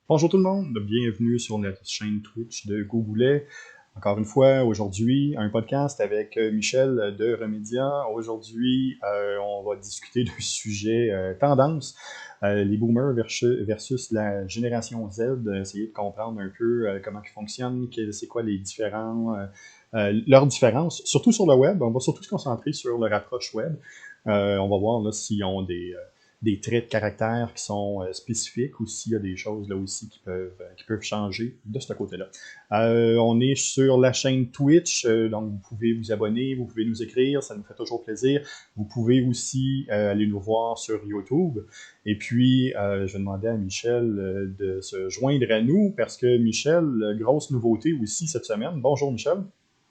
Bonjour tout le monde, bienvenue sur la chaîne Twitch de Gogoulet. Encore une fois, aujourd'hui, un podcast avec Michel de Remedia. Aujourd'hui, on va discuter d'un sujet tendance, les boomers versus la génération Z, essayer de comprendre un peu comment ils fonctionnent, c'est quoi les leurs différences, surtout sur le web. On va surtout se concentrer sur leur approche web. On va voir là, s'ils ont des traits de caractère qui sont spécifiques ou s'il y a des choses là aussi qui peuvent changer de ce côté-là. On est sur la chaîne Twitch, donc vous pouvez vous abonner, vous pouvez nous écrire, ça nous fait toujours plaisir. Vous pouvez aussi aller nous voir sur YouTube. Et puis, je vais demander à Michel de se joindre à nous parce que Michel, grosse nouveauté aussi cette semaine. Bonjour Michel.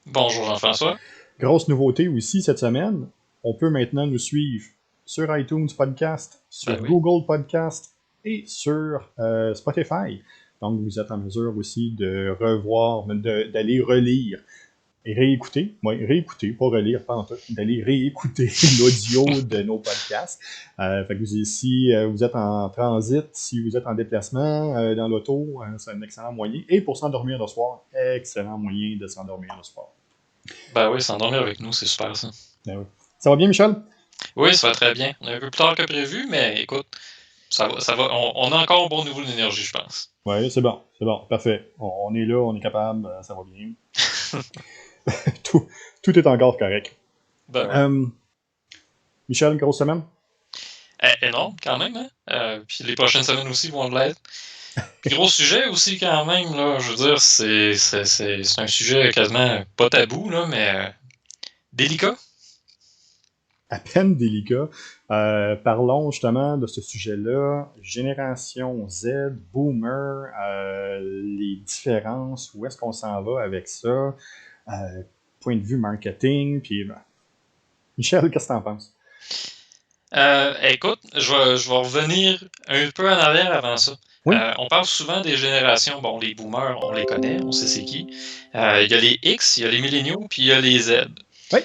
Bonjour Jean-François. Grosse nouveauté aussi cette semaine, on peut maintenant nous suivre sur iTunes Podcast, sur Ben oui. Google Podcast et sur Spotify. Donc, vous êtes en mesure aussi de revoir, d'aller relire et réécouter, pas relire, pas en tout, d'aller réécouter l'audio de nos podcasts. Fait que si vous êtes en transit, si vous êtes en déplacement dans l'auto, c'est un excellent moyen. Et pour s'endormir le soir, excellent moyen de s'endormir le soir. Ben oui, s'endormir avec nous, c'est super ça. Ben oui. Ça va bien, Michel? Oui, ça va très bien. On est un peu plus tard que prévu, mais écoute, ça va. On a encore un bon niveau d'énergie, je pense. Oui, c'est bon, parfait. On est là, on est capable, ça va bien. tout, tout est encore correct. Ben oui. Euh, Michel, une grosse semaine? Énorme quand même, hein? Puis les prochaines semaines aussi vont l'être. Puis gros sujet aussi quand même, là. Je veux dire, c'est un sujet quasiment pas tabou, là, mais délicat. À peine délicat. Parlons justement de ce sujet-là. Génération Z, boomer, les différences, où est-ce qu'on s'en va avec ça? Point de vue marketing, puis Michel, qu'est-ce que t'en penses? Écoute, je vais revenir un peu en arrière avant ça. Oui, On parle souvent des générations, bon, les boomers, on les connaît, on sait c'est qui. Il y a les X, il y a les milléniaux, puis il y a les Z. oui.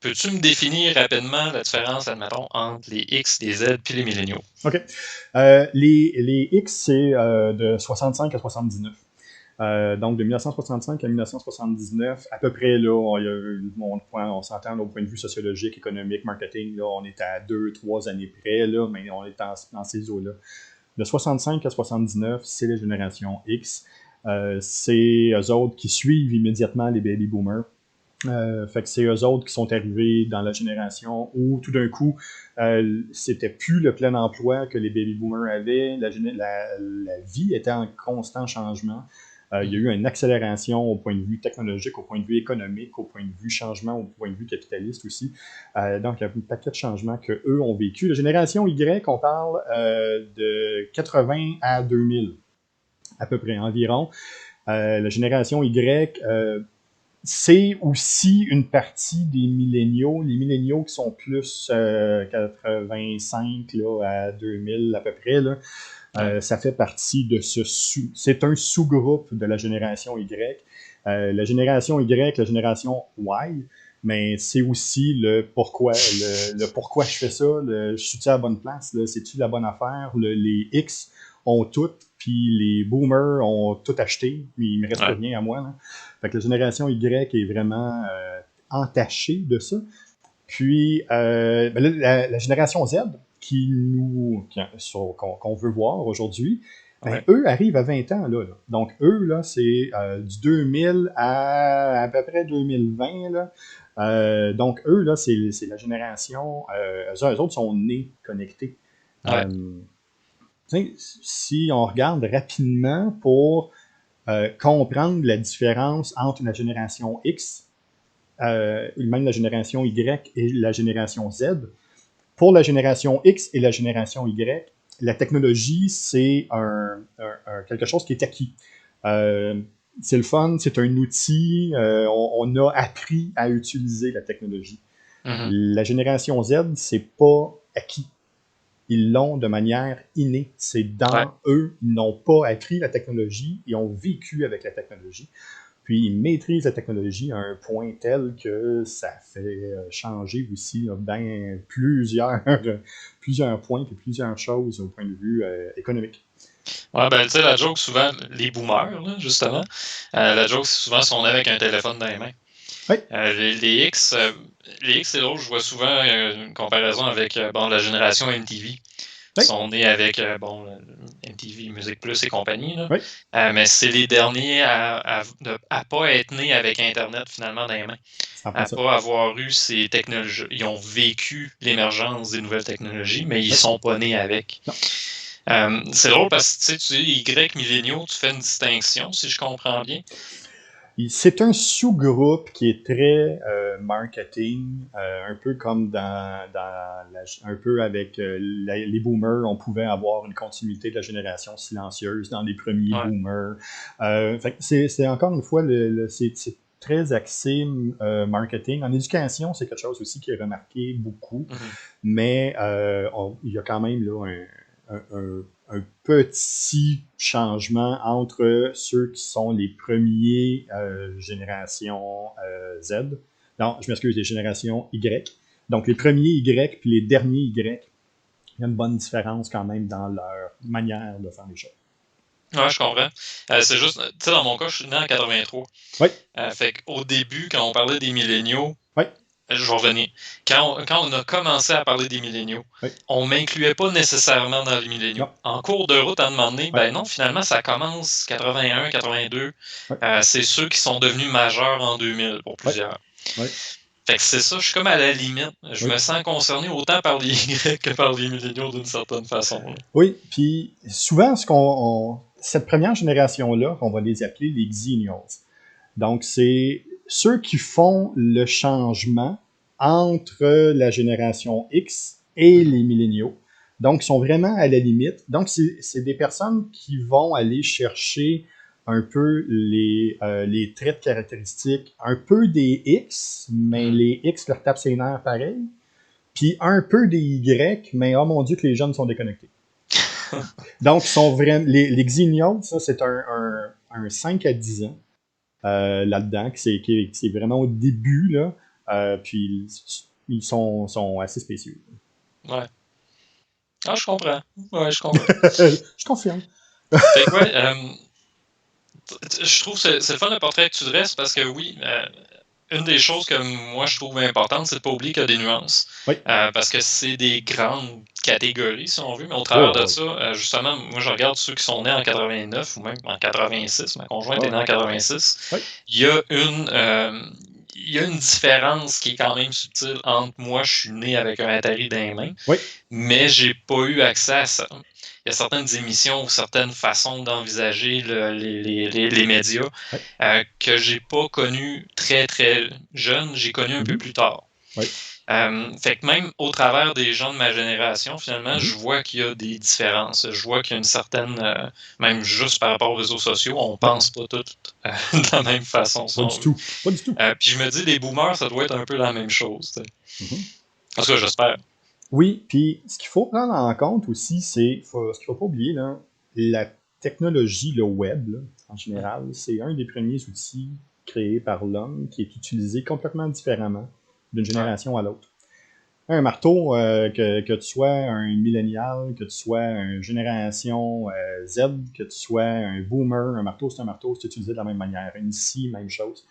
Peux-tu me définir rapidement la différence, admettons, entre les X, les Z, puis les milléniaux? OK. Les X, c'est de 65 à 79. Donc, de 1965 à 1979, à peu près, là, on s'entend au point de vue sociologique, économique, marketing, là, on est à 2-3 années près, là, mais on est dans ces eaux-là. De 65 à 79, c'est la génération X. C'est eux autres qui suivent immédiatement les baby boomers. Fait que c'est eux autres qui sont arrivés dans la génération où tout d'un coup, c'était plus le plein emploi que les baby boomers avaient. La vie était en constant changement. Il y a eu une accélération au point de vue technologique, au point de vue économique, au point de vue changement, au point de vue capitaliste aussi. Donc, il y a un paquet de changements qu'eux ont vécu. La génération Y, on parle de 80 à 2000, à peu près environ. La génération Y, c'est aussi une partie des milléniaux. Les milléniaux qui sont plus 85 là, à 2000 à peu près, là, Ouais. ça fait partie de c'est un sous-groupe de la génération Y. La génération Y, la génération Y, mais c'est aussi le pourquoi je fais ça, je suis-tu à la bonne place, c'est-tu la bonne affaire, les X ont tout, puis les boomers ont tout acheté, puis il me reste plus Ouais. rien à moi. Là. Fait que la génération Y est vraiment entachée de ça. Puis, ben là, la génération Z, qu'on veut voir aujourd'hui, ben, Ouais. eux arrivent à 20 ans. Là. Donc, eux, là, c'est du 2000 à peu près 2020. Là. Donc, eux, là, c'est la génération. Eux autres sont nés connectés. Ouais. Si on regarde rapidement pour comprendre la différence entre la génération X, même la génération Y et la génération Z, pour la génération X et la génération Y, la technologie, c'est quelque chose qui est acquis. C'est le fun, c'est un outil, on a appris à utiliser la technologie. Mhm. La génération Z, c'est pas acquis. Ils l'ont de manière innée. C'est Ouais. dans eux. Ils n'ont pas appris la technologie, ils ont vécu avec la technologie. Puis ils maîtrisent la technologie à un point tel que ça fait changer aussi ben, plusieurs points et plusieurs choses au point de vue économique. Ouais, ben, tu sais, la joke, souvent, les boomers, là, justement, la joke, c'est souvent si on est avec un téléphone dans les mains. Oui, Les X, c'est drôle, je vois souvent une comparaison avec bon, la génération MTV. Ils oui, sont nés avec bon, MTV, Musique Plus et compagnie, là. oui, Mais c'est les derniers à pas être nés avec Internet finalement dans les mains, c'est en plein à ça. pas avoir eu ces technologies. Ils ont vécu l'émergence des nouvelles technologies, mais ils Oui, sont pas nés avec. non. C'est drôle parce que tu dis Y milléniaux, tu fais une distinction, si je comprends bien. C'est un sous-groupe qui est très marketing, un peu comme un peu avec les boomers, on pouvait avoir une continuité de la génération silencieuse dans les premiers Ouais. boomers. Fait que c'est encore une fois, c'est très axé marketing. En éducation, c'est quelque chose aussi qui est remarqué beaucoup, Mhm. mais il y a quand même là un petit changement entre ceux qui sont les premiers générations Z. Non, je m'excuse, les générations Y. Donc les premiers Y puis les derniers Y, il y a une bonne différence quand même dans leur manière de faire les choses. Ouais, je comprends. C'est juste, tu sais, dans mon cas, je suis né en 83. Oui, Fait qu'au début, quand on parlait des milléniaux, oui, je vais revenir. Quand on a commencé à parler des milléniaux, oui. on m'incluait pas nécessairement dans les milléniaux. Non, En cours de route, à un moment donné, oui, ben non, finalement, ça commence 81, 82. oui, C'est ceux qui sont devenus majeurs en 2000 pour oui, plusieurs. oui, Fait que c'est ça, je suis comme à la limite. Je oui. me sens concerné autant par les Y que par les milléniaux d'une certaine façon, là. Oui, puis souvent, cette première génération-là, on va les appeler les Xenials. Donc, c'est ceux qui font le changement entre la génération X et Mhm. les milléniaux. Donc, ils sont vraiment à la limite. Donc, c'est des personnes qui vont aller chercher un peu les traits caractéristiques, un peu des X, mais Mhm. les X leur tapent ses nerfs pareil. Puis un peu des Y, mais oh mon Dieu que les jeunes sont déconnectés. Donc, ils sont vraiment, les Xenials, ça, c'est un 5 à 10 ans là-dedans, c'est vraiment au début, là. Puis ils sont assez spéciaux. Ouais. Ah, je comprends. Ouais, je comprends. Je confirme. Fait que ouais, je trouve que c'est le fun le portrait que tu dresses parce que oui, une des choses que moi je trouve importante, c'est de ne pas oublier qu'il y a des nuances. Oui. Parce que c'est des grandes catégories, si on veut, mais au travers Oh, de oui. ça, justement, moi je regarde ceux qui sont nés en 89 ou même en 86, ma conjointe Oh, est oui. née en 86, Oui. il y a une différence qui est quand même subtile entre moi, je suis né avec un Atari dans les mains, Oui. mais j'ai pas eu accès à ça. Il y a certaines émissions ou certaines façons d'envisager les médias Oui. que j'ai pas connu très très jeune, j'ai connu un peu Mhm. plus tard. Oui. Fait que même au travers des gens de ma génération, finalement, je Mhm. vois qu'il y a des différences. Je vois qu'il y a une certaine, même juste par rapport aux réseaux sociaux, on Oui. pense pas tous de la même façon, si Pas on du veut. tout. Pas du tout. Puis je me dis, les boomers, ça doit être un peu la même chose, tu sais. Mhm. En tout cas, j'espère. Oui, puis ce qu'il faut prendre en compte aussi, ce qu'il ne faut pas oublier, là, la technologie, le web, là, en Mhm. général, c'est un des premiers outils créés par l'homme qui est utilisé complètement différemment d'une Ouais. génération à l'autre. Un marteau, que tu sois un millénial, que tu sois une génération Z, que tu sois un boomer, un marteau, c'est utilisé de la même manière. Une scie, même chose.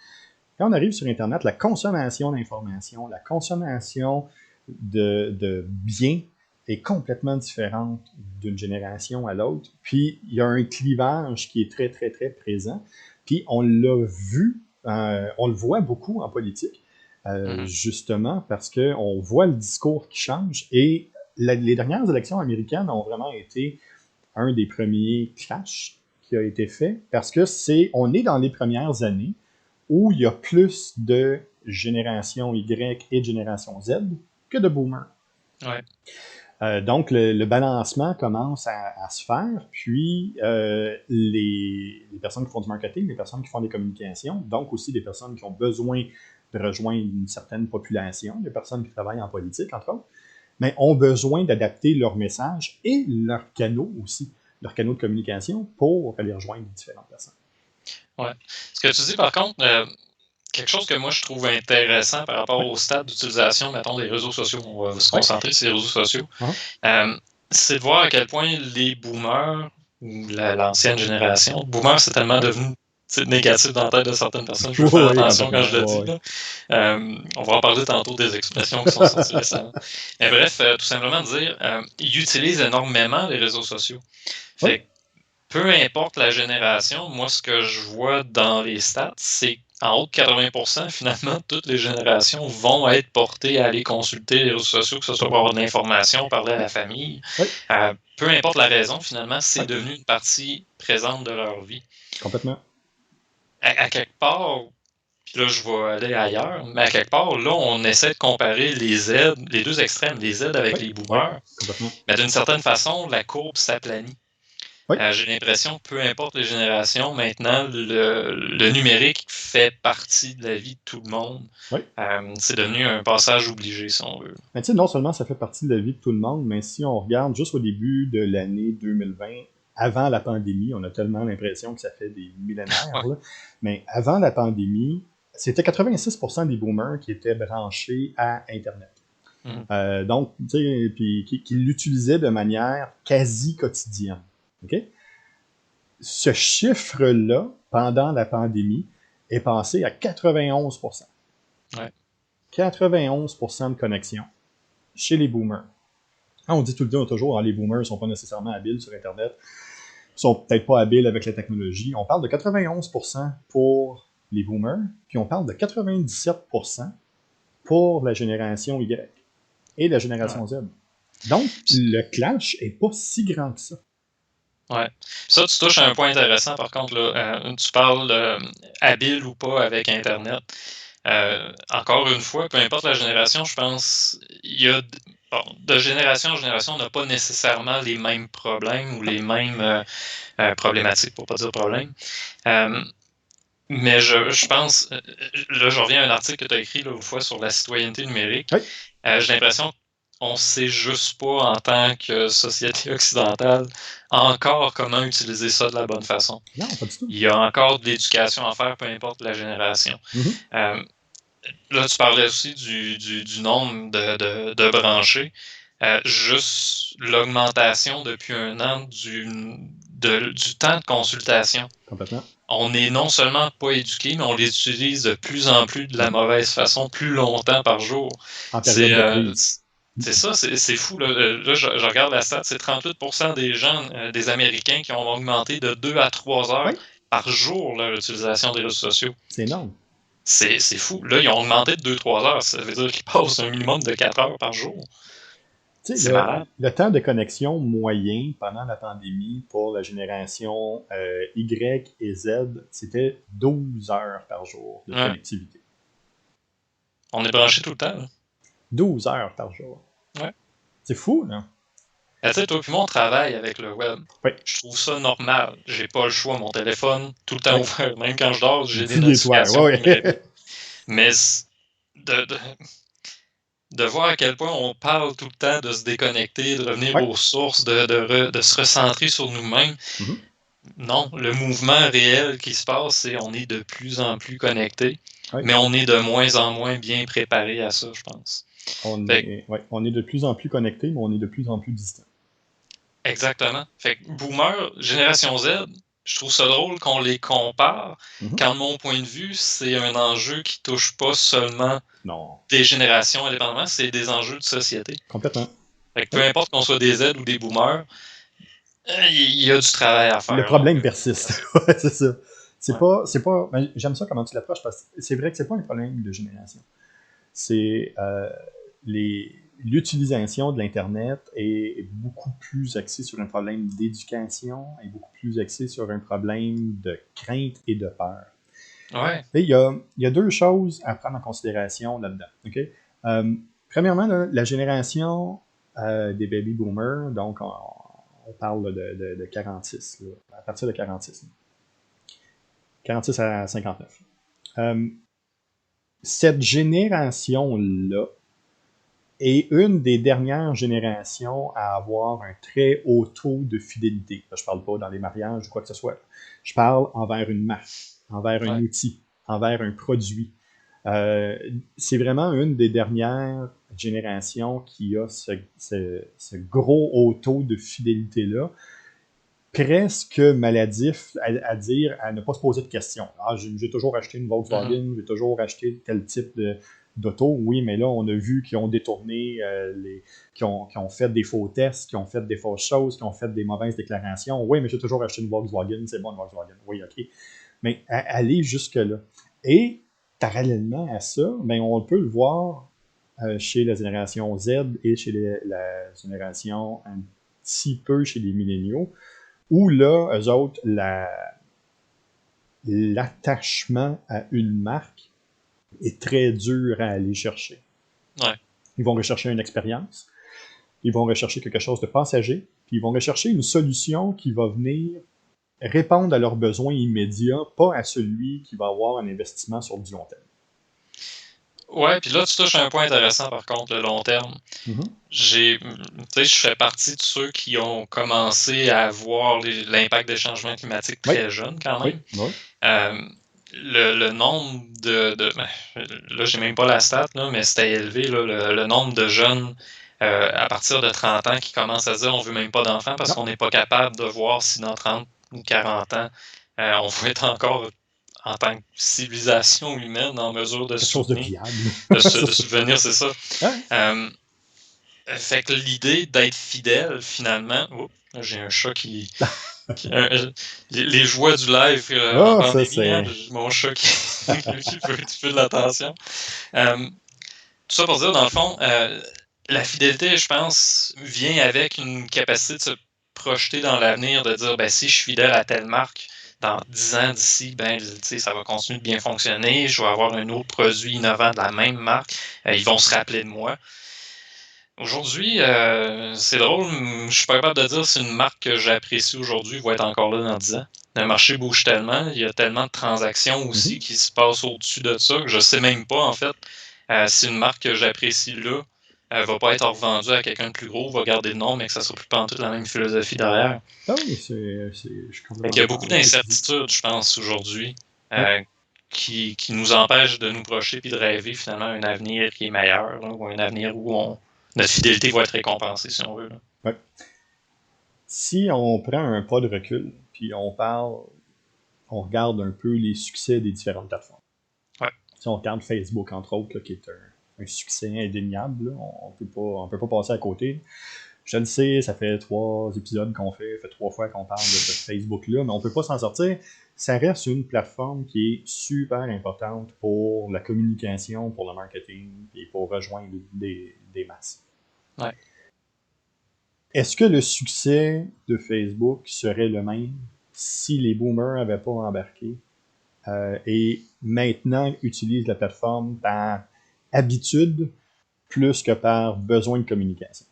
Quand on arrive sur Internet, la consommation d'informations, la consommation de biens est complètement différente d'une génération à l'autre. Puis, il y a un clivage qui est très, très, très présent. Puis, on l'a vu, on le voit beaucoup en politique, Mhm. justement parce qu'on voit le discours qui change. Et les dernières élections américaines ont vraiment été un des premiers clashs qui a été fait parce que on est dans les premières années où il y a plus de génération Y et de génération Z que de boomers. Ouais. Donc, le balancement commence à se faire, puis les personnes qui font du marketing, les personnes qui font des communications, donc aussi des personnes qui ont besoin de rejoindre une certaine population, des personnes qui travaillent en politique, entre autres, mais ont besoin d'adapter leur message et leurs canaux aussi, leurs canaux de communication pour aller rejoindre différentes personnes. Ouais. Ce que tu dis, par contre, quelque chose que moi je trouve intéressant par rapport Oui, au stade d'utilisation, mettons, des réseaux sociaux, on va se oui, concentrer sur les réseaux sociaux, uh-huh, c'est de voir à quel point les boomers ou l'ancienne génération. Boomer, c'est tellement devenu négatif dans la tête de certaines personnes. Je veux faire Oui, attention quand je le dis. complètement. Ouais, On va en parler tantôt des expressions qui sont sorties récemment. Mais bref, tout simplement dire, ils utilisent énormément les réseaux sociaux. ouais. Fait que, peu importe la génération, moi, ce que je vois dans les stats, c'est qu'en haut de 80%, finalement, toutes les générations vont être portées à aller consulter les réseaux sociaux, que ce soit pour avoir de l'information, parler à la famille. Oui, Peu importe la raison, finalement, c'est oui, devenu une partie présente de leur vie. complètement. À quelque part, puis là, je vais aller ailleurs, mais à quelque part, là, on essaie de comparer les Z, les deux extrêmes, les Z avec Oui, les oui, boomers, complètement. mais d'une certaine façon, la courbe s'aplanit. Oui, J'ai l'impression que peu importe les générations, maintenant, le numérique fait partie de la vie de tout le monde. oui. C'est devenu un passage obligé, si on veut. Mais tu sais, non seulement ça fait partie de la vie de tout le monde, mais si on regarde juste au début de l'année 2020, avant la pandémie, on a tellement l'impression que ça fait des millénaires, Ouais. là, mais avant la pandémie, c'était 86% des boomers qui étaient branchés à Internet. Mhm. Donc, tu sais, puis qui l'utilisaient de manière quasi quotidienne. OK? Ce chiffre-là, pendant la pandémie, est passé à 91%. Ouais. 91% de connexion chez les boomers. On dit tout le temps, toujours, les boomers ne sont pas nécessairement habiles sur Internet, ils sont peut-être pas habiles avec la technologie. On parle de 91% pour les boomers, puis on parle de 97% pour la génération Y et la génération Ouais. Z. Donc, le clash est pas si grand que ça. Ouais. Ça, tu touches à un point intéressant, par contre, là. Tu parles habile ou pas avec Internet. Encore une fois, peu importe la génération, je pense, il y a bon, de génération en génération, on n'a pas nécessairement les mêmes problèmes ou les mêmes problématiques, pour pas dire problèmes. Euh, mais je pense, là, je reviens à un article que tu as écrit l'autre fois sur la citoyenneté numérique. Oui, J'ai l'impression qu'on ne sait juste pas, en tant que société occidentale, encore comment utiliser ça de la bonne façon. non, pas du tout. Il y a encore de l'éducation à faire, peu importe la génération. Mhm. Euh, Là, tu parlais aussi du nombre de branchés. Juste l'augmentation depuis un an du temps de consultation. Complètement. On est non seulement pas éduqué, mais on les utilise de plus en plus de la mauvaise façon, plus longtemps par jour. En C'est période de crise. c'est ça, c'est fou. Là, je regarde la stat, c'est 38% des gens, des Américains, qui ont augmenté de 2 à 3 heures Oui, par jour leur utilisation des réseaux sociaux. c'est énorme. C'est fou. Là, ils ont augmenté de 2-3 heures. Ça veut dire qu'ils passent un minimum de 4 heures par jour. Tu sais, C'est malade. le temps de connexion moyen pendant la pandémie pour la génération Y et Z, c'était 12 heures par jour de Ouais. connectivité. On est branché tout le temps, là. 12 heures par jour. Ouais. C'est fou, là. Tu sais, toi puis moi, on travaille avec le web. Oui, Je trouve ça normal. J'ai pas le choix. Mon téléphone, tout le temps oui. ouvert. Même quand je dors, j'ai des 10 étoiles. notifications Oui, qui me oui. réveillent. Mais de, de, de voir à quel point on parle tout le temps de se déconnecter, de revenir Oui. aux sources, de se recentrer sur nous-mêmes. Mhm. Non, le mouvement réel qui se passe, c'est on est de plus en plus connecté, Oui. mais on est de moins en moins bien préparé à ça, je pense. Fait On est de plus en plus connectés, mais on est de plus en plus distants. exactement. Fait que Boomer, Génération Z, je trouve ça drôle qu'on les compare, Mhm. quand de mon point de vue, c'est un enjeu qui touche pas seulement Non, des générations indépendamment, c'est des enjeux de société. complètement. Fait que peu Oui. importe qu'on soit des Z ou des Boomers, il y a du travail à Le faire là, problème pour persiste. ça. Ouais, c'est ça. Ouais. Ben, j'aime ça comment tu l'approches parce que c'est vrai que c'est pas un problème de génération. C'est l'utilisation de l'Internet est beaucoup plus axée sur un problème d'éducation et beaucoup plus axée sur un problème de crainte et de peur. Ouais. Et il y a deux choses à prendre en considération là-dedans. Okay? Premièrement, là, la génération des baby boomers, donc on parle de 46, là, à partir de 46. 46 à 59. Cette génération-là est une des dernières générations à avoir un très haut taux de fidélité. Je ne parle pas dans les mariages ou quoi que ce soit. Je parle envers une marque, envers un Ouais. outil, envers un produit. C'est vraiment une des dernières générations qui a ce gros haut taux de fidélité-là. presque maladif à dire, à ne pas se poser de questions. Ah, j'ai toujours acheté une Volkswagen, j'ai toujours acheté tel type d'auto. Oui, mais là, on a vu qu'ils ont détourné, qu'ils ont fait des faux tests, qu'ils ont fait des fausses choses, qu'ils ont fait des mauvaises déclarations. Oui, mais j'ai toujours acheté une Volkswagen, c'est bon une Volkswagen. Oui, OK. Mais aller jusque-là. Et parallèlement à ça, ben, on peut le voir chez la génération Z et chez la génération un petit peu chez les milléniaux, où là, eux autres, l'attachement à une marque est très dur à aller chercher. Ouais. Ils vont rechercher une expérience, ils vont rechercher quelque chose de passager, puis ils vont rechercher une solution qui va venir répondre à leurs besoins immédiats, pas à celui qui va avoir un investissement sur du long terme. Ouais, puis là, tu touches à un point intéressant, par contre, le long terme. Tu sais, je fais partie de ceux qui ont commencé à voir l'impact des changements climatiques très jeunes, quand même. Oui. Le nombre là, j'ai même pas la stat, là, mais c'était élevé, là, le nombre de jeunes à partir de 30 ans qui commencent à dire on veut même pas d'enfants parce qu'on n'est pas capable de voir si dans 30 ou 40 ans, on va être encore, en tant que civilisation humaine, en mesure de Quelque chose de soutenir, viable. de subvenir, c'est ça. Ouais. Fait que l'idée d'être fidèle, finalement. Oh, là, j'ai un chat qui. Les joies du live en Ah, ça, pandémie, c'est. hein, mon chat qui veut un petit peu de l'attention. Tout ça pour dire, dans le fond, la fidélité, je pense, vient avec une capacité de se projeter dans l'avenir, de dire, ben, si je suis fidèle à telle marque, dans 10 ans d'ici, ben, ça va continuer de bien fonctionner, je vais avoir un autre produit innovant de la même marque, ils vont se rappeler de moi. Aujourd'hui, c'est drôle, je suis pas capable de dire si une marque que j'apprécie aujourd'hui va être encore là dans 10 ans. Le marché bouge tellement, il y a tellement de transactions aussi qui se passent au-dessus de ça que je sais même pas, en fait, si une marque que j'apprécie là va pas être revendue à quelqu'un de plus gros, va garder le nom, mais que ça soit plus pantoute la même philosophie derrière. Ah oui, je suis complètement Il y a d'accord beaucoup avec ce que tu dis. d'incertitudes, je pense, aujourd'hui, qui nous empêchent de nous projeter puis de rêver finalement un avenir qui est meilleur, là, ou un avenir où notre fidélité va être récompensée, si on veut. Là. Ouais. Si on prend un pas de recul, puis on regarde un peu les succès des différentes plateformes. Ouais. Si on regarde Facebook, entre autres, là, qui est un succès indéniable, là, on peut pas passer à côté. Je le sais, ça fait 3 épisodes qu'on fait 3 fois qu'on parle de ce Facebook-là, mais on peut pas s'en sortir. Ça reste une plateforme qui est super importante pour la communication, pour le marketing, et pour rejoindre des masses. Ouais. Est-ce que le succès de Facebook serait le même si les boomers n'avaient pas embarqué et maintenant utilisent la plateforme par habitude plus que par besoin de communication?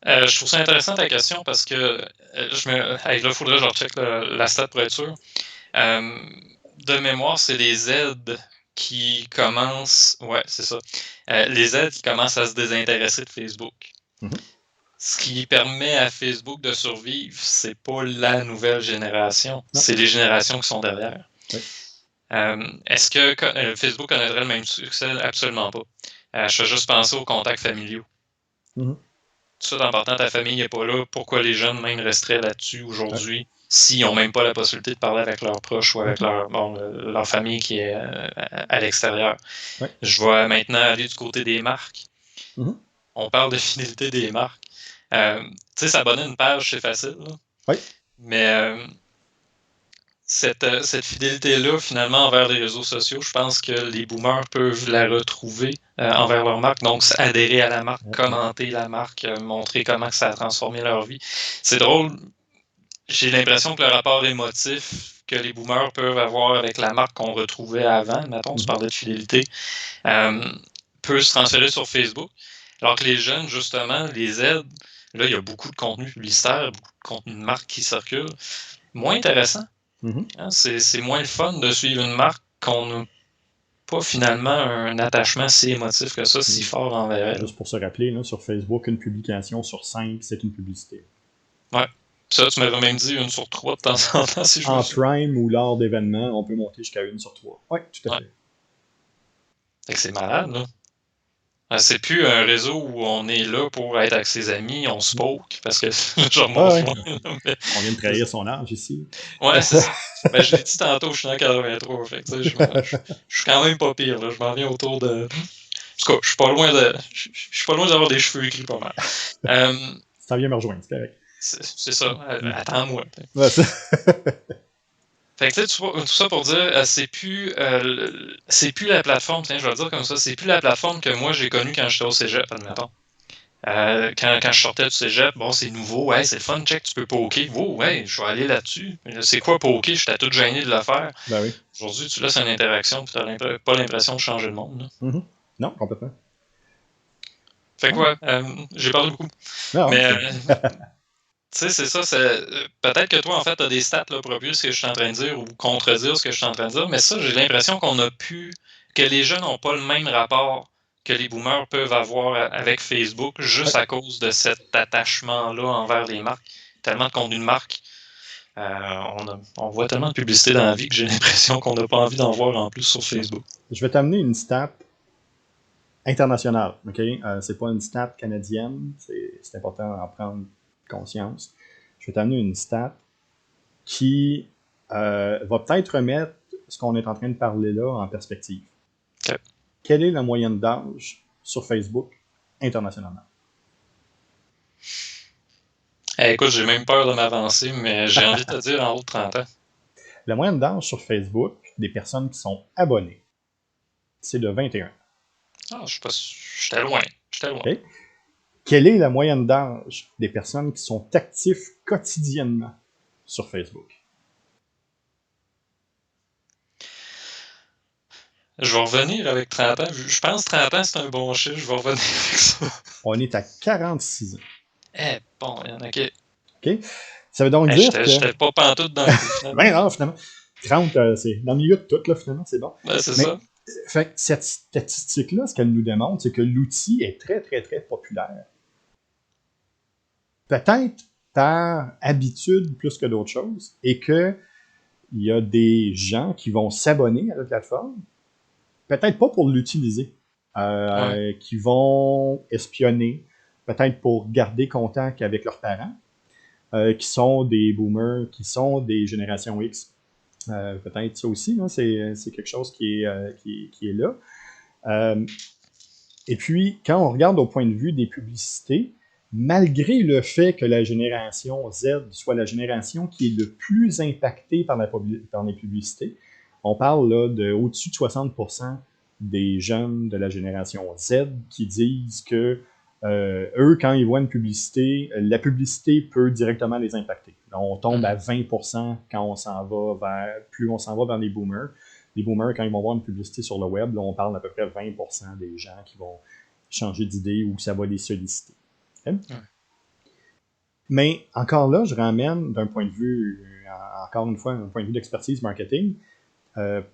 Je trouve ça intéressant ta question parce que là, faudrait que je recheck la stat pour être sûr. De mémoire, c'est les aides qui commencent. Ouais, c'est ça. Les aides qui commencent à se désintéresser de Facebook. Ce qui permet à Facebook de survivre, c'est pas la nouvelle génération, c'est les générations qui sont derrière. Oui. Est-ce que Facebook connaîtrait le même succès? Absolument pas. Je fais juste penser aux contacts familiaux. Tout ça, en partant, ta famille n'est pas là. Pourquoi les jeunes même resteraient là-dessus aujourd'hui s'ils n'ont même pas la possibilité de parler avec leurs proches ou avec leur famille qui est à l'extérieur? Je vais maintenant aller du côté des marques. On parle de fidélité des marques. Tu sais, s'abonner à une page, c'est facile. Là. Mais cette fidélité-là, finalement, envers les réseaux sociaux, je pense que les boomers peuvent la retrouver envers leur marque. Donc, adhérer à la marque, commenter la marque, montrer comment ça a transformé leur vie. C'est drôle. J'ai l'impression que le rapport émotif que les boomers peuvent avoir avec la marque qu'on retrouvait avant, mettons, tu parlais de fidélité, peut se transférer sur Facebook. Alors que les jeunes, justement, les aident. Là, il y a beaucoup de contenu publicitaire, beaucoup de contenu de marque qui circule. Moins intéressant. Hein, c'est moins le fun de suivre une marque qu'on n'a pas finalement un attachement si émotif que ça, si fort envers elle. Juste pour se rappeler, là, sur Facebook, une publication sur 5, c'est une publicité. Ouais. Ça, tu m'avais même dit 1 sur 3 de temps en temps, si je En me souviens. Prime ou lors d'événements, on peut monter jusqu'à 1 sur 3. Oui, tout à fait. Fait que c'est malade, là. C'est plus un réseau où on est là pour être avec ses amis, on se poke, parce que je Ouais, remonte ouais. loin, là, mais On vient de trahir son âge ici. ouais, c'est ça. Ben, je l'ai dit tantôt, je suis en 83, fait que, tu sais, je suis quand même pas pire, là. Je m'en viens autour de. En tout cas, je suis pas loin de. Je suis pas loin d'avoir des cheveux gris pas mal. Euh, Tu t'en viens me rejoindre, c'est correct. c'est ça. Attends-moi. Ouais, ça. Fait que tu sais, tout ça pour dire, c'est plus la plateforme, tiens, je vais le dire comme ça, c'est plus la plateforme que moi j'ai connue quand j'étais au cégep, admettons. Quand je sortais du cégep, bon, c'est nouveau, ouais, c'est le fun, check, tu peux poker. Oh, ouais, je vais aller là-dessus. Mais là, c'est quoi poker? J'étais tout gêné de le faire. Ben oui. Aujourd'hui, tu laisses une interaction, puis t'as pas l'impression de changer le monde, là. Mhm. Non, complètement. Fait Ah. quoi, j'ai parlé beaucoup. Non, Mais, c'est. tu sais, c'est ça, peut-être que toi, en fait, t'as des stats là, pour appuyer ce que je suis en train de dire ou contredire ce que je suis en train de dire, mais ça, j'ai l'impression que les jeunes n'ont pas le même rapport que les boomers peuvent avoir avec Facebook Ouais. juste à cause de cet attachement-là envers les marques. Tellement de contenu de marque. On voit tellement de publicité dans la vie que j'ai l'impression qu'on n'a pas envie d'en voir en plus sur Facebook. Je vais t'amener une stat internationale, OK? C'est pas une stat canadienne, c'est important d'en prendre conscience. Je vais t'amener une stat qui va peut-être remettre ce qu'on est en train de parler là en perspective. Okay. Quelle est la moyenne d'âge sur Facebook internationalement? Écoute, j'ai même peur de m'avancer, mais j'ai envie de te dire en haut de 30 ans. La moyenne d'âge sur Facebook des personnes qui sont abonnées, c'est de 21. Ah, je sais pas, j'étais loin. J'étais loin. Okay? Quelle est la moyenne d'âge des personnes qui sont actifs quotidiennement sur Facebook? Je vais revenir avec 30 ans. Je pense que 30 ans, c'est un bon chiffre. Je vais revenir avec ça. On est à 46 ans. Bon, ok. Okay? Ça veut donc dire que... J'étais pas pantoute dans le coup, finalement. Ben non, finalement. 30, c'est dans le milieu de tout, là, finalement, c'est bon. Ben, c'est Mais, ça. fait, cette statistique-là, ce qu'elle nous démontre, c'est que l'outil est très, très, très populaire. Peut-être par habitude plus que d'autres choses, et qu'il y a des gens qui vont s'abonner à la plateforme, peut-être pas pour l'utiliser, Ouais. qui vont espionner, peut-être pour garder contact avec leurs parents, qui sont des boomers, qui sont des générations X. Peut-être ça aussi, là, c'est quelque chose qui est là. Et puis, quand on regarde au point de vue des publicités, malgré le fait que la génération Z soit la génération qui est le plus impactée par les publicités, on parle là de au-dessus de 60% des jeunes de la génération Z qui disent que eux, quand ils voient une publicité, la publicité peut directement les impacter. Donc, on tombe à 20% quand on s'en va plus on s'en va vers les boomers. Les boomers, quand ils vont voir une publicité sur le web, là, on parle d'à peu près 20% des gens qui vont changer d'idée ou ça va les solliciter. Okay? Ouais. Mais encore là, je ramène d'un point de vue, encore une fois, un point de vue d'expertise marketing.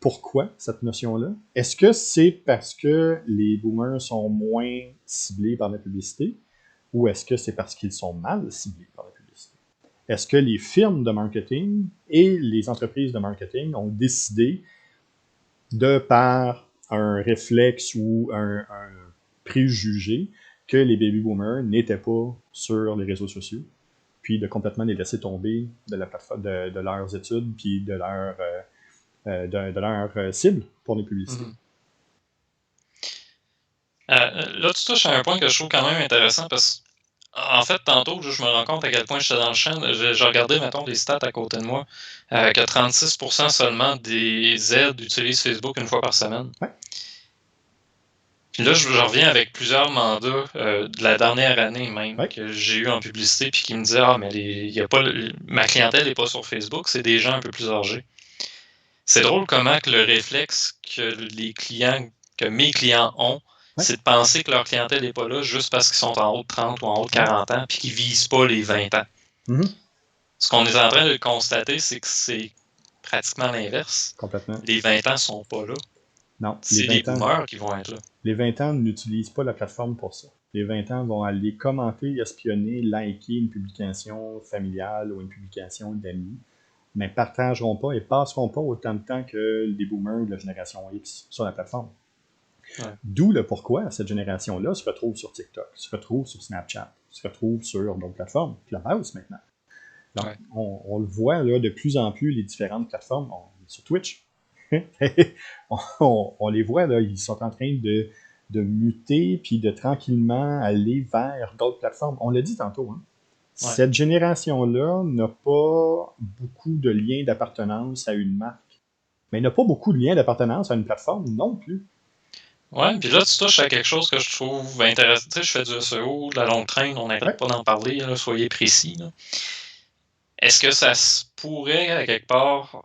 Pourquoi cette notion-là? Est-ce que c'est parce que les boomers sont moins ciblés par la publicité ou est-ce que c'est parce qu'ils sont mal ciblés par la publicité? Est-ce que les firmes de marketing et les entreprises de marketing ont décidé, de par un réflexe ou un préjugé, que les baby boomers n'étaient pas sur les réseaux sociaux, puis de complètement les laisser tomber de la plateforme de leurs études, puis de leur cible pour les publicités. Mm-hmm. Là, tu touches à un point que je trouve quand même intéressant parce en fait, tantôt, je me rends compte à quel point j'étais dans le champ. J'ai regardé, mettons, des stats à côté de moi, que 36% seulement des Z utilisent Facebook une fois par semaine. Ouais. Puis là, je reviens avec plusieurs mandats de la dernière année même Ouais. que j'ai eu en publicité puis qui me disaient mais y a pas ma clientèle n'est pas sur Facebook, c'est des gens un peu plus âgés. C'est drôle comment que le réflexe que mes clients ont, Ouais. c'est de penser que leur clientèle n'est pas là juste parce qu'ils sont en haut de 30 ou en haut de 40 ans puis qu'ils ne visent pas les 20 ans. Mm-hmm. Ce qu'on est en train de constater, c'est que c'est pratiquement l'inverse. Complètement. Les 20 ans ne sont pas là. Non, C'est les boomers qui vont être là. Les 20 ans n'utilisent pas la plateforme pour ça. Les 20 ans vont aller commenter, espionner, liker une publication familiale ou une publication d'amis, mais ne partageront pas et passeront pas autant de temps que les boomers de la génération X sur la plateforme. Ouais. D'où le pourquoi cette génération-là se retrouve sur TikTok, se retrouve sur Snapchat, se retrouve sur d'autres plateformes, Clubhouse maintenant. Donc, Ouais. on le voit là, de plus en plus, les différentes plateformes, sur Twitch, on les voit, là, ils sont en train de muter puis de tranquillement aller vers d'autres plateformes. On l'a dit tantôt, hein? Ouais. Cette génération-là n'a pas beaucoup de liens d'appartenance à une marque, mais n'a pas beaucoup de liens d'appartenance à une plateforme non plus. Ouais, puis là, tu touches à quelque chose que je trouve intéressant. Tu sais, je fais du SEO, de la longue traîne, on n'arrête Ouais. pas d'en parler, là, soyez précis. Là. Est-ce que ça se pourrait, à quelque part,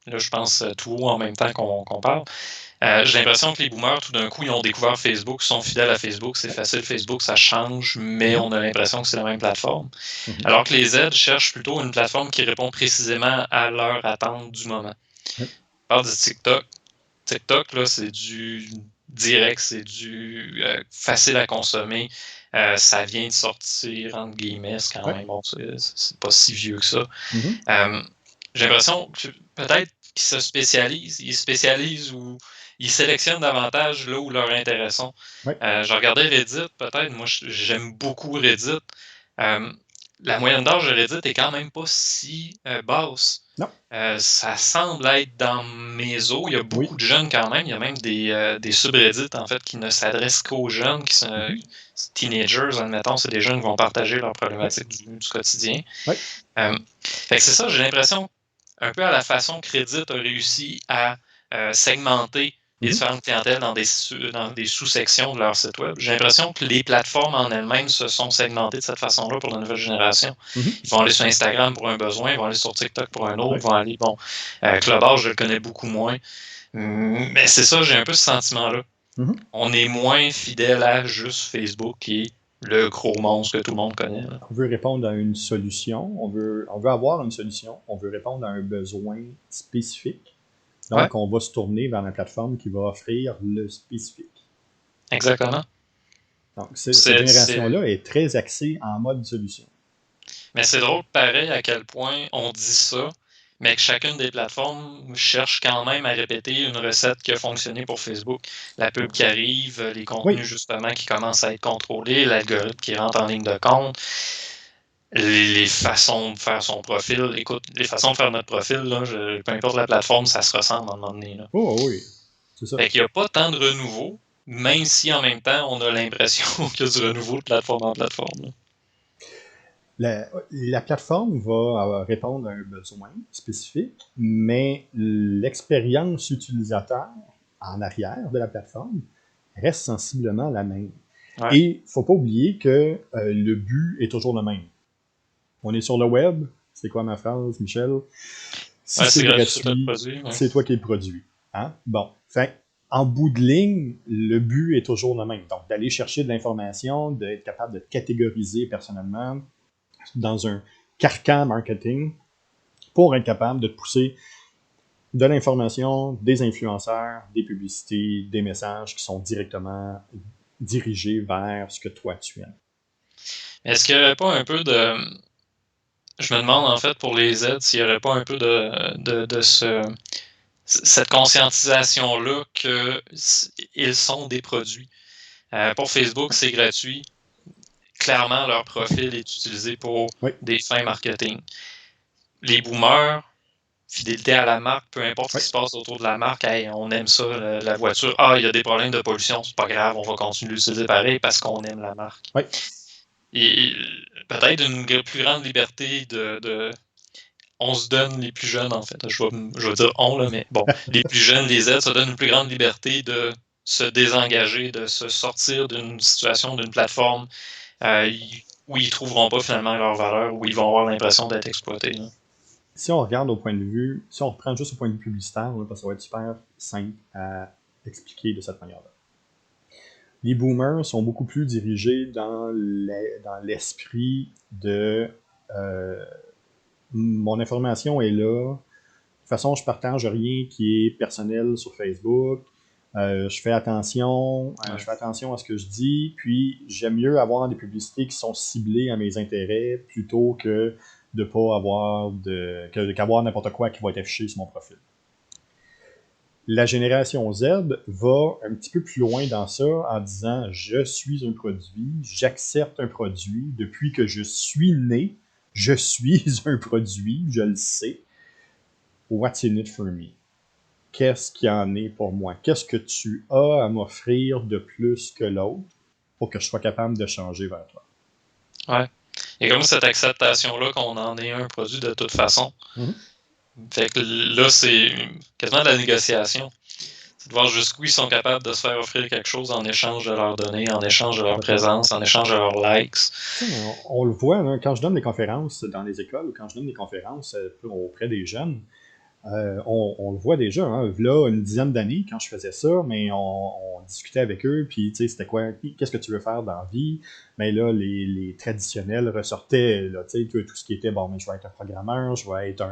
là, je pense tout haut en même temps qu'on parle, j'ai l'impression que les boomers, tout d'un coup, ils ont découvert Facebook, ils sont fidèles à Facebook, c'est facile, Facebook, ça change, mais on a l'impression que c'est la même plateforme. Mhm. Alors que les Z cherchent plutôt une plateforme qui répond précisément à leur attente du moment. Ouais. Je parle de TikTok. TikTok, là, c'est du direct, c'est du facile à consommer. Ça vient de sortir, entre guillemets, c'est quand Ouais. même bon, c'est pas si vieux que ça. Mhm. J'ai l'impression que peut-être qu'ils se spécialisent ou ils sélectionnent davantage là où leur intéressant. Ouais. Je regardais Reddit, peut-être, moi j'aime beaucoup Reddit. Euh, la moyenne d'âge de Reddit est quand même pas si basse. Non. Ça semble être dans mes eaux. Il y a beaucoup Oui. de jeunes quand même. Il y a même des subreddits en fait qui ne s'adressent qu'aux jeunes, qui sont teenagers, admettons, c'est des jeunes qui vont partager leurs Ouais. problématiques du quotidien. Ouais. Fait que c'est ça, j'ai l'impression, un peu à la façon que Reddit a réussi à segmenter les Mhm. différentes clientèles dans des sous-sections de leur site web. J'ai l'impression que les plateformes en elles-mêmes se sont segmentées de cette façon-là pour la nouvelle génération. Mhm. Ils vont aller sur Instagram pour un besoin, ils vont aller sur TikTok pour un autre, Ouais. ils vont aller, bon, Clubhouse, je le connais beaucoup moins. Mais c'est ça, j'ai un peu ce sentiment-là. Mhm. On est moins fidèle à juste Facebook qui est le gros monstre que tout le monde connaît. Là. On veut répondre à une solution, on veut avoir une solution, on veut répondre à un besoin spécifique. Ouais, Donc, on va se tourner vers la plateforme qui va offrir le spécifique. exactement. Donc, cette C'est génération-là est très axée en mode solution. Mais c'est drôle, pareil, à quel point on dit ça, mais que chacune des plateformes cherche quand même à répéter une recette qui a fonctionné pour Facebook. La pub qui arrive, les contenus Oui. justement qui commencent à être contrôlés, l'algorithme qui rentre en ligne de compte, les façons de faire son profil. Écoute, les façons de faire notre profil, là, peu importe la plateforme, ça se ressemble à un moment donné. Là. Oh oui, c'est ça. Fait qu'il n'y a pas tant de renouveau, même si en même temps, on a l'impression qu'il y a du renouveau de plateforme en plateforme. Là. La plateforme va répondre à un besoin spécifique, mais l'expérience utilisateur en arrière de la plateforme reste sensiblement la même. Ouais. Et il ne faut pas oublier que le but est toujours le même. On est sur le web, c'est quoi ma phrase, Michel? Si Ouais, c'est c'est gratuit, c'est le gratuit, produit. Ouais. c'est toi qui le produis. Hein? Bon, fait, en bout de ligne, le but est toujours le même. Donc, d'aller chercher de l'information, d'être capable de catégoriser personnellement dans un carcan marketing pour être capable de te pousser de l'information, des influenceurs, des publicités, des messages qui sont directement dirigés vers ce que toi tu aimes. Est-ce qu'il n'y aurait pas un peu de. Je me demande en fait pour les aides s'il n'y aurait pas un peu cette conscientisation-là qu'ils sont des produits. Pour Facebook, c'est gratuit. Clairement, leur profil est utilisé pour Oui. des fins marketing. Les boomers, fidélité à la marque, peu importe ce Oui. qui se passe autour de la marque, hey, on aime ça, la voiture. Ah, il y a des problèmes de pollution, c'est pas grave, on va continuer de l'utiliser pareil parce qu'on aime la marque. Oui. Et peut-être une plus grande liberté on se donne, les plus jeunes en fait, je vais dire on, là, mais bon, les plus jeunes, les aides, ça donne une plus grande liberté de se désengager, de se sortir d'une situation, d'une plateforme où ils ne trouveront pas finalement leur valeur, où ils vont avoir l'impression d'être exploités. Là. Si on regarde au point de vue, si on reprend juste au point de vue publicitaire, là, parce que ça va être super simple à expliquer de cette manière-là. Les boomers sont beaucoup plus dirigés dans l'esprit de mon information est là. De toute façon, je partage rien qui est personnel sur Facebook. Je fais attention, je fais attention à ce que je dis, puis j'aime mieux avoir des publicités qui sont ciblées à mes intérêts plutôt que de ne pas avoir qu'avoir n'importe quoi qui va être affiché sur mon profil. La génération Z va un petit peu plus loin dans ça en disant je suis un produit, j'accepte un produit, depuis que je suis né, je suis un produit, je le sais. What's in it for me? Qu'est-ce qu'il y en est pour moi? Qu'est-ce que tu as à m'offrir de plus que l'autre pour que je sois capable de changer vers toi? Ouais. Il y a comme cette acceptation-là qu'on en est un produit de toute façon. Mhm. Fait que là, c'est quasiment de la négociation. C'est de voir jusqu'où ils sont capables de se faire offrir quelque chose en échange de leurs données, en échange de leur présence, en échange de leurs likes. Tu sais, on le voit, hein, quand je donne des conférences dans les écoles ou quand je donne des conférences auprès des jeunes, on le voit déjà, hein, là, une dizaine d'années, quand je faisais ça, mais on discutait avec eux, puis tu sais, c'était quoi, qu'est-ce que tu veux faire dans la vie? Mais là, les traditionnels ressortaient, là, tu sais, tout ce qui était, bon, mais je veux être un programmeur, je veux être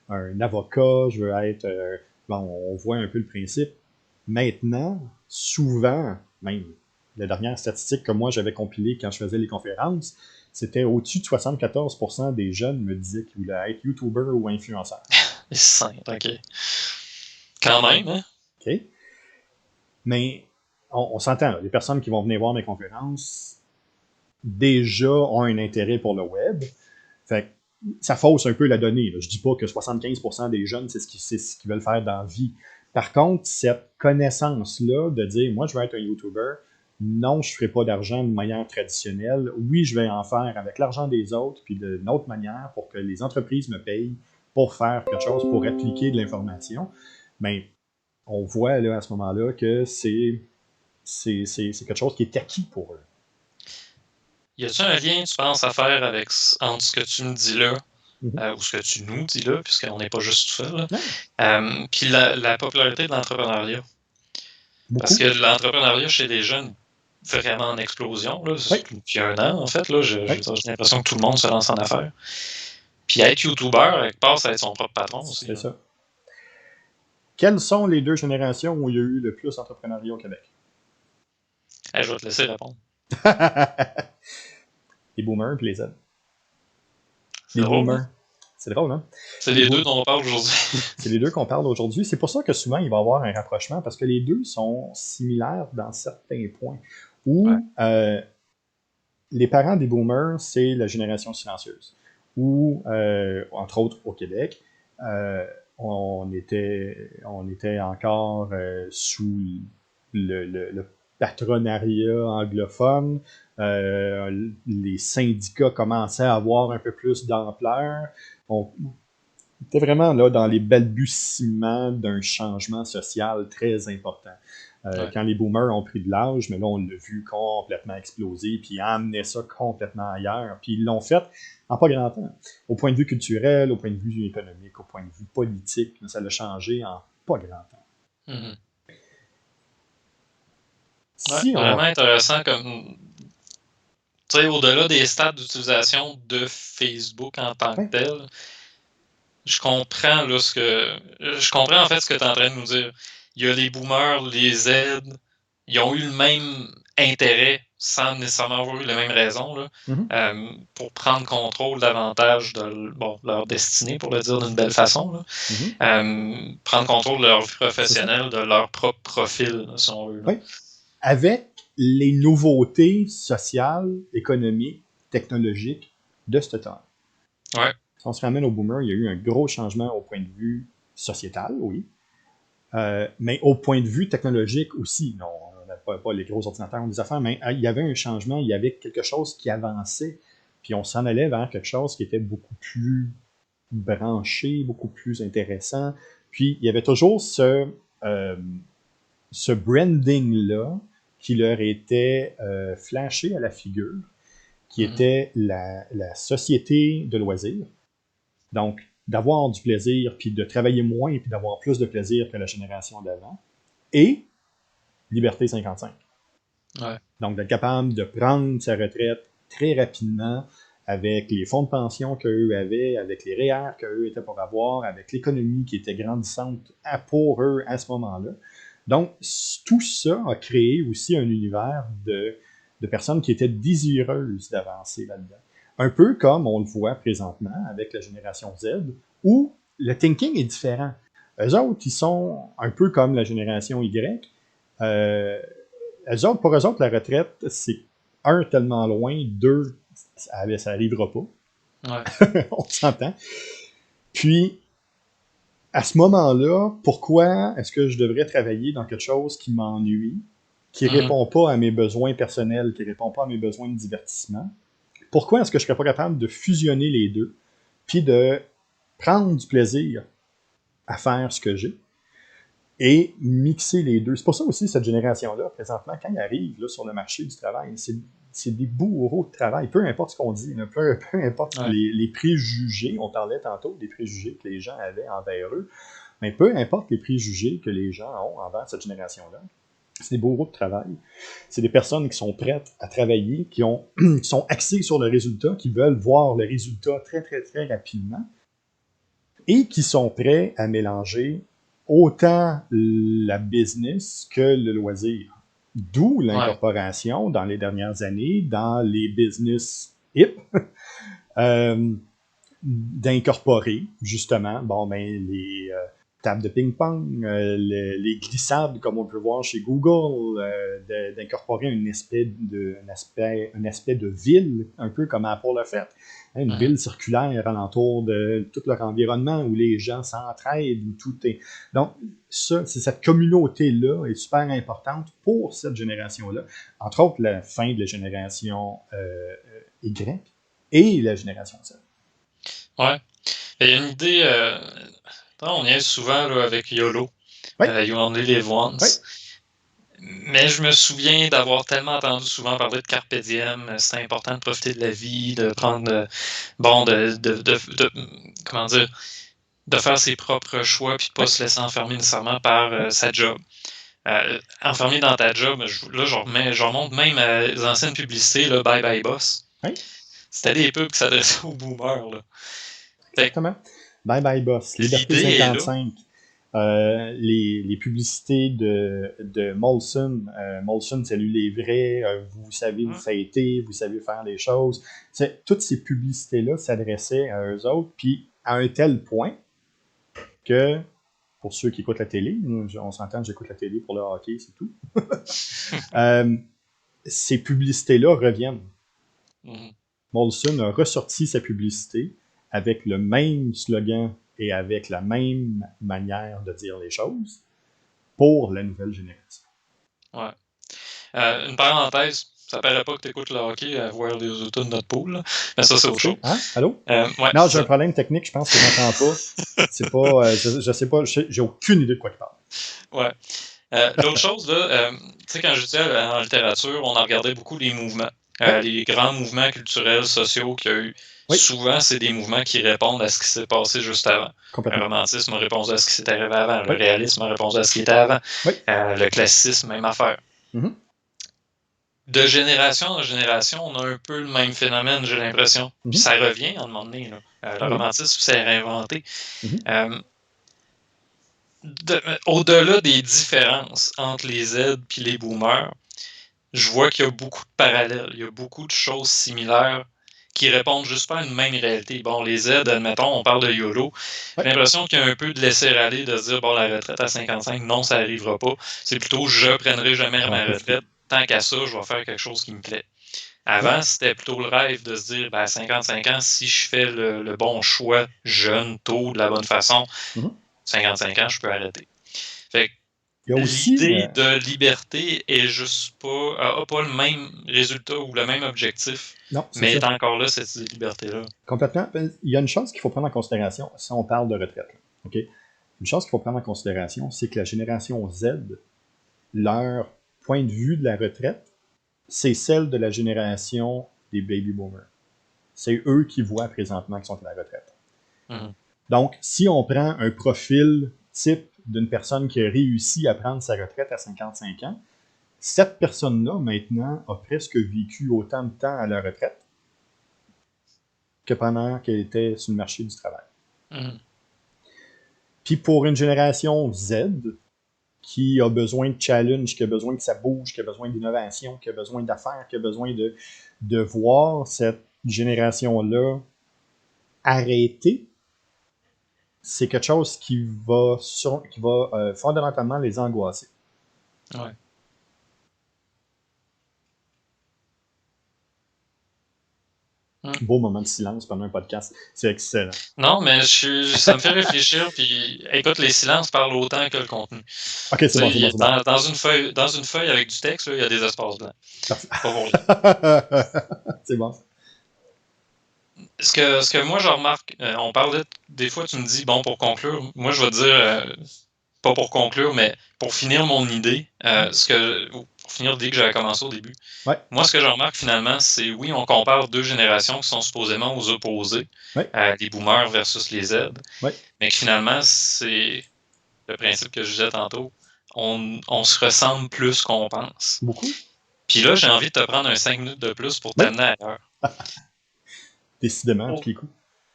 un avocat, je veux être, bon, on voit un peu le principe. Maintenant, souvent, même, la dernière statistique que moi j'avais compilée quand je faisais les conférences, c'était au-dessus de 74% des jeunes me disaient qu'ils voulaient être YouTuber ou influenceur. C'est simple, ok. Quand même, hein? OK? Mais on s'entend, là, les personnes qui vont venir voir mes conférences déjà ont un intérêt pour le web. Fait que ça fausse un peu la donnée. Là. Je dis pas que 75% des jeunes, c'est ce qu'ils veulent faire dans la vie. Par contre, cette connaissance-là de dire, moi, je veux être un YouTuber, non, je ne ferai pas d'argent de manière traditionnelle. Oui, je vais en faire avec l'argent des autres, puis d'une autre manière pour que les entreprises me payent pour faire quelque chose, pour appliquer de l'information. Mais on voit là, à ce moment-là que c'est quelque chose qui est acquis pour eux. Y a-t-il un lien, tu penses, à faire avec entre ce que tu me dis là, Mhm. ou ce que tu nous dis là, puisqu'on n'est pas juste tout seul, Ouais, puis la popularité de l'entrepreneuriat? Parce que beaucoup. l'entrepreneuriat chez les jeunes, vraiment en explosion, là, Oui, depuis un an, en fait, là, j'ai oui, l'impression que tout le monde se lance en affaires. Puis être YouTuber, quelque part, ça être son propre patron aussi. c'est Là. ça. Quelles sont les deux générations où il y a eu le plus d'entrepreneuriat au Québec? Hey, je vais te laisser répondre. Les boomers et les Z. C'est Les drôle, hein? boomers. C'est drôle, hein? C'est Les les deux boom- dont on parle aujourd'hui. c'est les deux qu'on parle aujourd'hui. C'est pour ça que souvent, il va y avoir un rapprochement parce que les deux sont similaires dans certains points. Ouais. Où les parents des boomers, c'est la génération silencieuse. Ou, entre autres, au Québec, euh, on était encore sous le patronariat anglophone. Les syndicats commençaient à avoir un peu plus d'ampleur. On était vraiment là dans les balbutiements d'un changement social très important. Ouais. Quand les boomers ont pris de l'âge, mais là, on l'a vu complètement exploser, puis amener ça complètement ailleurs. Puis ils l'ont fait en pas grand temps. Au point de vue culturel, au point de vue économique, au point de vue politique, ça l'a changé en pas grand temps. Mhm. Ouais, Si vraiment on. intéressant comme. Tu sais, au-delà des stats d'utilisation de Facebook en tant que Ouais, tel, je comprends là ce que. Je comprends en fait ce que tu es en train de nous dire. Il y a les boomers, les Z, ils ont eu le même intérêt sans nécessairement avoir eu les mêmes raisons là, mhm, pour prendre contrôle davantage de leur destinée, pour le dire d'une belle façon. Là. mhm, Prendre contrôle de leur vie c'est ça. professionnelle, de leur propre profil, là, si on veut. Là. Oui. Avec les nouveautés sociales, économiques, technologiques de ce temps. Ouais. Si on se ramène au boomer, il y a eu un gros changement au point de vue sociétal, oui, mais au point de vue technologique aussi. Non, on n'avait pas les gros ordinateurs ou des affaires, mais il y avait un changement, il y avait quelque chose qui avançait, puis on s'en allait vers quelque chose qui était beaucoup plus branché, beaucoup plus intéressant. Puis il y avait toujours ce branding-là qui leur était flashé à la figure, qui Mm-hmm. était la société de loisirs. Donc, d'avoir du plaisir, puis de travailler moins, puis d'avoir plus de plaisir que la génération d'avant. Et Liberté 55. Ouais. Donc, d'être capable de prendre sa retraite très rapidement avec les fonds de pension qu'eux avaient, avec les REER qu'eux étaient pour avoir, avec l'économie qui était grandissante pour eux à ce moment-là. Donc, tout ça a créé aussi un univers de personnes qui étaient désireuses d'avancer là-dedans. Un peu comme on le voit présentement avec la génération Z, où le thinking est différent. Eux autres, ils sont un peu comme la génération Y. Pour eux autres, la retraite, c'est un, tellement loin, deux, ça n'arrivera pas. Ouais. On s'entend. Puis, à ce moment-là, pourquoi est-ce que je devrais travailler dans quelque chose qui m'ennuie, qui ne répond pas à mes besoins personnels, qui ne répond pas à mes besoins de divertissement? Pourquoi est-ce que je ne serais pas capable de fusionner les deux, puis de prendre du plaisir à faire ce que j'ai et mixer les deux? C'est pour ça aussi, cette génération-là, présentement, quand ils arrivent là, sur le marché du travail, c'est des bourreaux de travail, peu importe ce qu'on dit, peu importe Ouais. les préjugés, on parlait tantôt des préjugés que les gens avaient envers eux, mais peu importe les préjugés que les gens ont envers cette génération-là, c'est des bourreaux de travail. C'est des personnes qui sont prêtes à travailler, qui sont axées sur le résultat, qui veulent voir le résultat très, très, très rapidement et qui sont prêts à mélanger autant la business que le loisir. D'où Ouais. l'incorporation dans les dernières années dans les business hip d'incorporer justement les tables de ping-pong, les glissades comme on peut voir chez Google, d'incorporer un aspect de ville, un peu comme Apple l'a fait. Une ville circulaire alentour de tout leur environnement où les gens s'entraident, où tout est... Donc, cette communauté-là est super importante pour cette génération-là. Entre autres, la fin de la génération Y et la génération Z. Ouais. Il y a une idée, on y est souvent là, avec YOLO, Oui. You Only Live Once. Oui. Mais je me souviens d'avoir tellement entendu souvent parler de Carpe Diem, c'est important de profiter de la vie, de prendre, comment dire, de faire ses propres choix, puis de pas se laisser enfermer nécessairement par sa job. Enfermé dans ta job, je remonte même à les anciennes publicités, là, Bye Bye Boss. Oui. C'était des pubs qui s'adressaient aux boomers. Là. Exactement. Bye Bye Boss. Liberté L'idée est là. 55. Les publicités de Molson. Molson, salut les vrais. Vous savez vous fêter, vous savez faire les choses. Toutes ces publicités-là s'adressaient à eux autres, puis à un tel point que, pour ceux qui écoutent la télé, on s'entend, j'écoute la télé pour le hockey, c'est tout. Ces publicités-là reviennent. Molson a ressorti sa publicité avec le même slogan et avec la même manière de dire les choses pour la nouvelle génération. Ouais. Une parenthèse, ça paraît pas que tu écoutes le hockey à voir les autos de notre pool, là. Mais ça, c'est autre chose. Hein? Allô? Ouais, non, j'ai un problème technique, je pense que j'entends pas. C'est pas. Je sais pas, j'ai aucune idée de quoi tu parles. Ouais. L'autre chose, là, tu sais, quand j'étais en littérature, on a regardé beaucoup les mouvements. Les grands mouvements culturels, sociaux qu'il y a eu. Oui. Souvent, c'est des mouvements qui répondent à ce qui s'est passé juste avant. Le romantisme a répondu à ce qui s'est arrivé avant. Le réalisme a répondu à ce qui était avant. Le classicisme, même affaire. De génération en génération, on a un peu le même phénomène, j'ai l'impression. Puis ça revient à un moment donné. Là. Le romantisme s'est réinventé. Au-delà des différences entre les Z et les boomers, je vois qu'il y a beaucoup de parallèles. Il y a beaucoup de choses similaires qui répondent juste pas à une même réalité. Bon, les Z, admettons, on parle de YOLO. J'ai l'impression qu'il y a un peu de laisser-aller de se dire, bon, la retraite à 55, non, ça n'arrivera pas. C'est plutôt, je prendrai jamais ma retraite. Tant qu'à ça, je vais faire quelque chose qui me plaît. Avant, c'était plutôt le rêve de se dire, à 55 ans, si je fais le bon choix, jeune, tôt, de la bonne façon, 55 ans, je peux arrêter. Fait que l'idée de liberté est juste a pas le même résultat ou le même objectif, mais est encore là, cette liberté-là. Complètement. Il y a une chose qu'il faut prendre en considération si on parle de retraite. Okay? Une chose qu'il faut prendre en considération, c'est que la génération Z, leur point de vue de la retraite, c'est celle de la génération des baby boomers. C'est eux qui voient présentement qu'ils sont à la retraite. Donc, si on prend un profil type d'une personne qui a réussi à prendre sa retraite à 55 ans, cette personne-là, maintenant, a presque vécu autant de temps à la retraite que pendant qu'elle était sur le marché du travail. Puis pour une génération Z, qui a besoin de challenge, qui a besoin que ça bouge, qui a besoin d'innovation, qui a besoin d'affaires, qui a besoin de voir cette génération-là arrêter c'est quelque chose qui va fondamentalement les angoisser. Ouais. Beau moment de silence pendant un podcast. C'est excellent. Non, mais ça me fait réfléchir, puis écoute, les silences parlent autant que le contenu. Ok, c'est bon, c'est bon, c'est bon. Dans une feuille avec du texte, là, il y a des espaces blancs. Parfait. Pas pour rien. C'est bon. Ce que moi je remarque, on parlait des fois, tu me dis, bon, pour conclure, moi je vais te dire, pas pour conclure, mais pour finir mon idée, pour finir l'idée que j'avais commencé au début. Ouais. Moi, ce que je remarque finalement, c'est oui, on compare deux générations qui sont supposément aux opposés, Ouais. les boomers versus les Z, Ouais. mais que finalement, c'est le principe que je disais tantôt, on se ressemble plus qu'on pense. Beaucoup. Puis là, j'ai envie de te prendre un 5 minutes de plus pour Ouais. t'amener ailleurs. Décidément, Oh. tous les coups.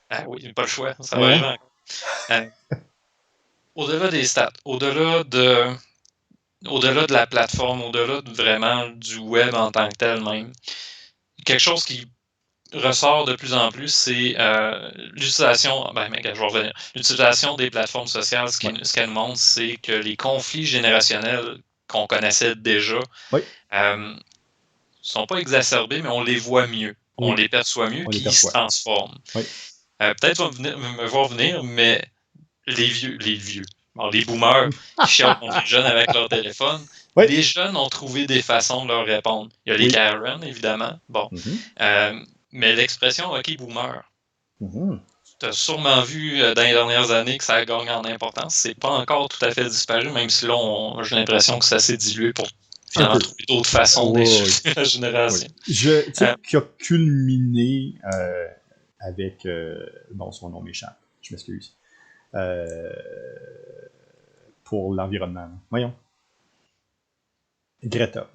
Ah oui, pas le choix, ça va arriver encore. Au-delà des stats, au-delà de la plateforme, au-delà vraiment du web en tant que tel même, quelque chose qui ressort de plus en plus, c'est l'utilisation. Je vais revenir. L'utilisation des plateformes sociales, ce qu'elle montre, c'est que les conflits générationnels qu'on connaissait déjà ne sont pas exacerbés, mais on les voit mieux. Oui. On les perçoit mieux, puis ils se transforment. Oui. Peut-être me voir venir, mais les vieux. Alors, les boomers qui chialent contre les jeunes avec leur téléphone, les jeunes ont trouvé des façons de leur répondre. Il y a les Karen, évidemment. Bon. Mais l'expression OK boomer, tu as sûrement vu dans les dernières années que ça a gagné en importance. C'est pas encore tout à fait disparu, même si là, j'ai l'impression que ça s'est dilué pour finalement trouver d'autres façons d'insulter la génération. Tu sais, qui a culminé avec bon, son nom m'échappe, je m'excuse. Pour l'environnement. Voyons. Greta.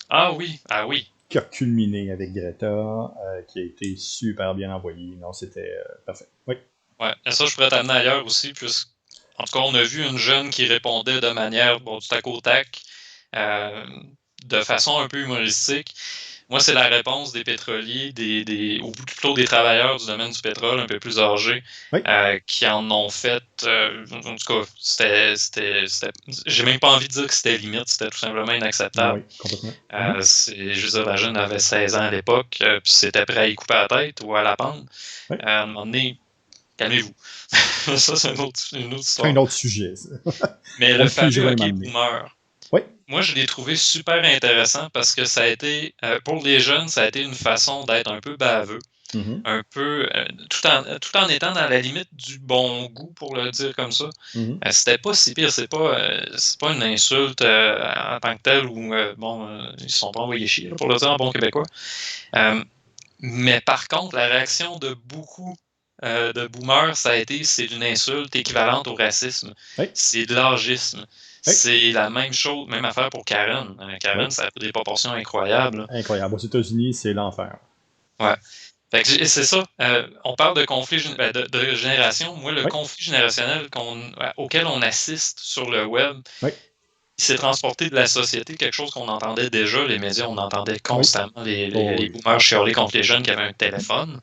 Ah oui, ah oui. Qui a culminé avec Greta, qui a été super bien envoyé. Non, c'était parfait. Oui. Ouais, et ça, je pourrais t'amener ailleurs aussi, puisque, en tout cas, on a vu une jeune qui répondait de manière, bon, du tac au tac, de façon un peu humoristique. Moi, c'est la réponse des pétroliers, ou plutôt des travailleurs du domaine du pétrole un peu plus âgés, qui en ont fait. En tout cas, j'ai même pas envie de dire que c'était limite, c'était tout simplement inacceptable. Oui, complètement. Je veux dire, la jeune avait 16 ans à l'époque, puis c'était prêt à y couper la tête ou à la pendre. À un moment donné, calmez-vous. Ça, c'est une autre histoire. C'est un autre sujet, ça. Mais le fameux hockey boomer. Oui. Moi, je l'ai trouvé super intéressant parce que ça a été, pour les jeunes, ça a été une façon d'être un peu baveux, un peu, tout en étant dans la limite du bon goût, pour le dire comme ça. C'était pas si pire, c'est pas une insulte en tant que telle où, ils se sont pas envoyés chier, pour le dire en bon québécois. Mais par contre, la réaction de beaucoup de boomers, ça a été, c'est une insulte équivalente au racisme. C'est de l'âgisme. C'est la même chose, même affaire pour Karen. Karen, ça a pris des proportions incroyables. Incroyable. Aux États-Unis, c'est l'enfer. Ouais. Fait que c'est ça. On parle de conflit de génération. Moi, le conflit générationnel auquel on assiste sur le web, il s'est transporté de la société, quelque chose qu'on entendait déjà, les médias, on entendait constamment les boomers chialer contre les jeunes qui avaient un téléphone.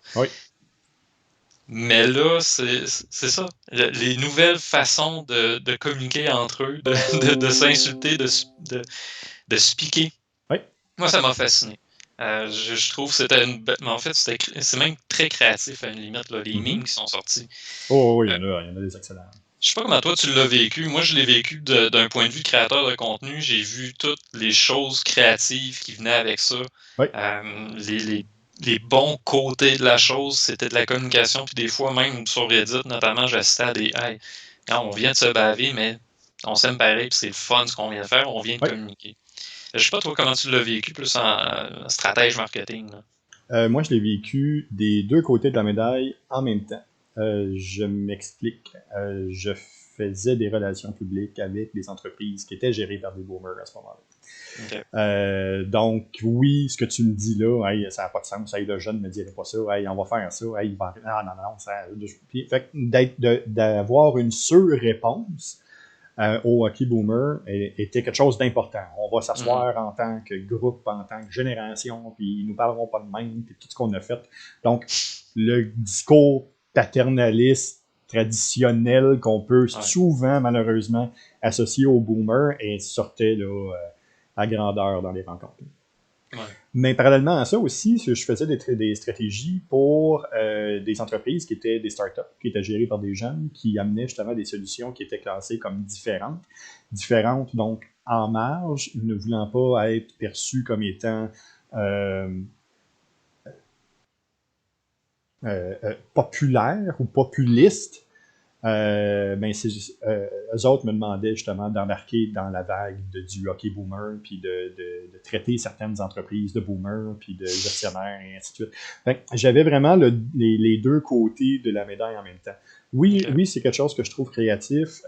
Mais là, c'est ça. Les nouvelles façons de communiquer entre eux, de s'insulter, de se piquer. Moi, ça m'a fasciné. Je trouve que c'était en fait, c'est même très créatif à une limite, là, les memes qui sont sortis. Oh, oui, il y en a des excellents. Je sais pas comment toi tu l'as vécu. Moi, je l'ai vécu d'un point de vue créateur de contenu. J'ai vu toutes les choses créatives qui venaient avec ça. Les bons côtés de la chose, c'était de la communication. Puis des fois, même sur Reddit, notamment, j'assistais à des hey, on vient de se baver, mais on s'aime pareil, puis c'est le fun ce qu'on vient de faire, on vient de communiquer. Je sais pas toi comment tu l'as vécu, plus en stratège marketing. Moi, je l'ai vécu des deux côtés de la médaille en même temps. Je m'explique. Je faisais des relations publiques avec des entreprises qui étaient gérées par des boomers à ce moment-là. Donc, oui, ce que tu me dis là, hey, ça n'a pas de sens. Hey, le jeune ne me dirait pas ça. Hey, on va faire ça. Hey, il va... Non. Fait d'avoir une sur-réponse au hockey boomer était quelque chose d'important. On va s'asseoir en tant que groupe, en tant que génération, puis ils nous parleront pas de même, puis tout ce qu'on a fait. Donc, le discours paternaliste traditionnelle qu'on peut Ouais. souvent, malheureusement, associer aux boomers et sortait là, à grandeur dans les rencontres. Ouais. Mais parallèlement à ça aussi, je faisais des stratégies pour des entreprises qui étaient des startups, qui étaient gérées par des jeunes, qui amenaient justement des solutions qui étaient classées comme différentes. Différentes, donc en marge, ne voulant pas être perçues comme étant populaires ou populistes. Ben eux autres me demandaient justement d'embarquer dans la vague du hockey boomer, puis de traiter certaines entreprises de boomers, puis de gestionnaires, et ainsi de suite. Fait que j'avais vraiment les deux côtés de la médaille en même temps. Oui, Ok. oui, c'est quelque chose que je trouve créatif.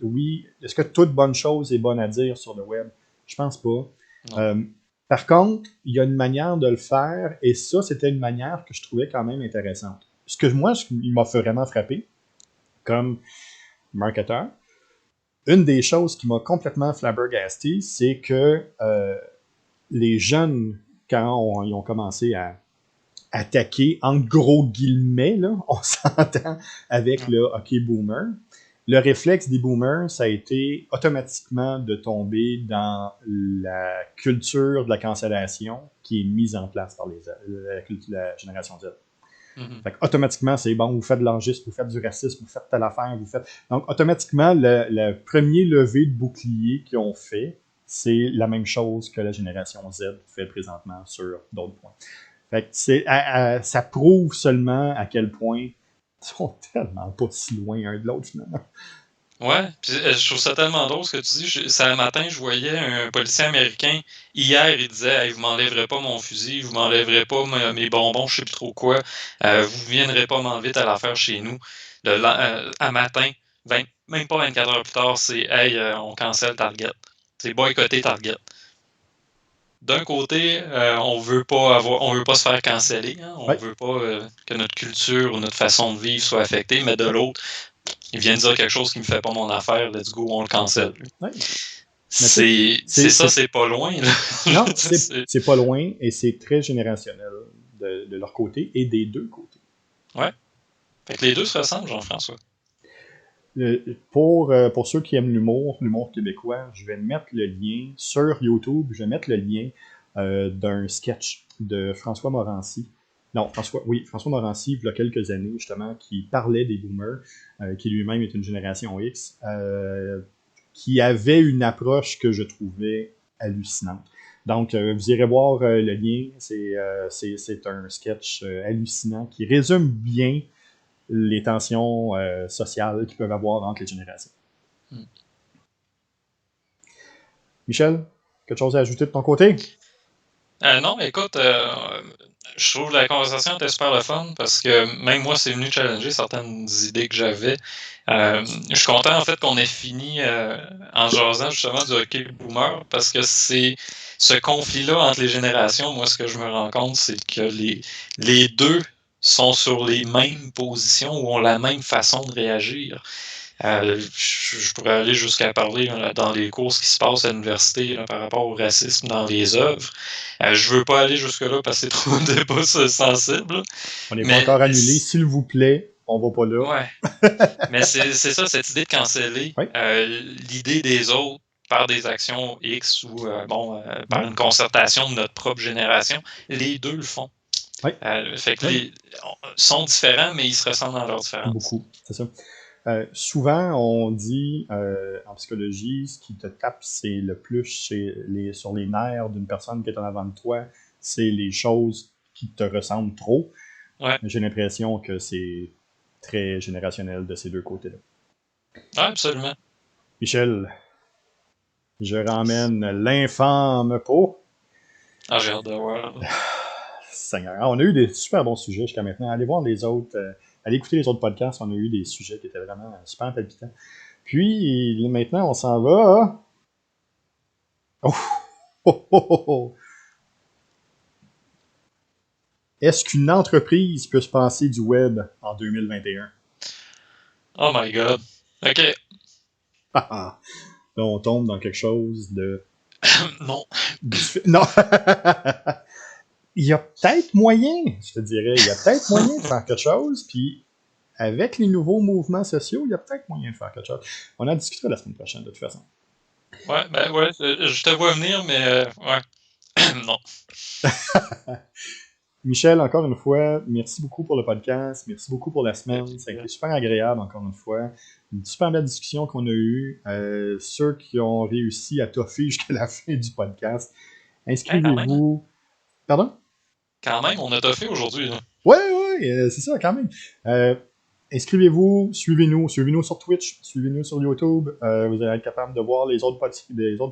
Oui, est-ce que toute bonne chose est bonne à dire sur le web? Je pense pas. Non. Par contre, il y a une manière de le faire, et ça, c'était une manière que je trouvais quand même intéressante. Il m'a vraiment frappé, comme marketeur, une des choses qui m'a complètement flabbergasté, c'est que les jeunes, quand ils ont commencé à attaquer, en gros guillemets, là, on s'entend avec le hockey boomer, le réflexe des boomers, ça a été automatiquement de tomber dans la culture de la cancellation qui est mise en place par la génération Z. Mhm. Fait que, automatiquement, c'est bon, vous faites de l'angisme, vous faites du racisme, vous faites telle affaire, vous faites. Donc, automatiquement, le premier levé de bouclier qu'ils ont fait, c'est la même chose que la génération Z fait présentement sur d'autres points. Fait que ça prouve seulement à quel point ils sont tellement pas si loin un de l'autre, finalement. Ouais, puis je trouve ça tellement drôle ce que tu dis. Ce matin, je voyais un policier américain. Hier, il disait hey, vous m'enlèverez pas mon fusil, vous m'enlèverez pas mes bonbons, je sais plus trop quoi. Vous viendrez pas m'enlever telle affaire chez nous. À matin, même pas 24 heures plus tard, c'est hey, on cancelle Target. C'est boycotter Target. D'un côté, on veut pas se faire canceller, hein, on Ouais. veut pas que notre culture ou notre façon de vivre soit affectée, mais de l'autre, il vient de dire quelque chose qui me fait pas mon affaire, let's go, on le cancelle. Ouais. C'est pas loin. Là. Non, c'est pas loin et c'est très générationnel de leur côté et des deux côtés. Ouais. Fait que les deux se ressemblent, Jean-François. Pour ceux qui aiment l'humour québécois, je vais mettre le lien sur YouTube, je vais mettre le lien d'un sketch de François Morancy. Non, François Morancy, il y a quelques années, justement, qui parlait des boomers, qui lui-même est une génération X, qui avait une approche que je trouvais hallucinante. Donc, vous irez voir le lien, c'est un sketch hallucinant qui résume bien les tensions sociales qu'ils peuvent avoir entre les générations. Michel, quelque chose à ajouter de ton côté? Non, écoute, je trouve la conversation était super le fun parce que même moi, c'est venu challenger certaines idées que j'avais. Je suis content en fait qu'on ait fini en jasant justement du hockey boomer parce que c'est ce conflit-là entre les générations. Moi, ce que je me rends compte, c'est que les deux sont sur les mêmes positions ou ont la même façon de réagir. Je pourrais aller jusqu'à parler dans les cours ce qui se passe à l'université par rapport au racisme dans les œuvres. Je veux pas aller jusque-là parce que c'est trop de débats sensibles. On n'est pas Mais encore annulé, s'il vous plaît, on va pas là. ouais. Mais c'est ça, cette idée de canceller Oui. l'idée des autres par des actions X ou par Oui. une concertation de notre propre génération. Les deux le font. Oui. Fait que Oui. sont différents, mais ils se ressemblent dans leur différence. Beaucoup, c'est ça. Souvent, on dit en psychologie, ce qui te tape, c'est le plus sur les nerfs d'une personne qui est en avant de toi, c'est les choses qui te ressemblent trop. Ouais. J'ai l'impression que c'est très générationnel de ces deux côtés-là. Ouais, absolument. Michel, je ramène l'infâme pot. Ah, j'ai hâte de voir. Seigneur. On a eu des super bons sujets jusqu'à maintenant. Allez voir les autres, allez écouter les autres podcasts. On a eu des sujets qui étaient vraiment super palpitants. Puis maintenant, on s'en va. Oh, oh, oh, oh, oh. Est-ce qu'une entreprise peut se passer du web en 2021? Oh my god. OK. Là, on tombe dans quelque chose de... Non. Non! Il y a peut-être moyen, je te dirais, il y a peut-être moyen de faire quelque chose, puis avec les nouveaux mouvements sociaux, il y a peut-être moyen de faire quelque chose. On en discutera la semaine prochaine, de toute façon. Ouais, ben ouais, je te vois venir, mais ouais. Non. Michel, encore une fois, merci beaucoup pour le podcast. Merci beaucoup pour la Euh, semaine. Ça a été super agréable, encore une fois. Une super belle discussion qu'on a eue. Ceux qui ont réussi à toffer jusqu'à la fin du podcast, Quand même, hein? inscrivez-vous. Pardon? Quand même, on a toffé aujourd'hui, là. Ouais, ouais, c'est ça, quand même. Euh, inscrivez-vous, suivez-nous sur Twitch, suivez-nous sur YouTube. Vous allez être capable de voir les autres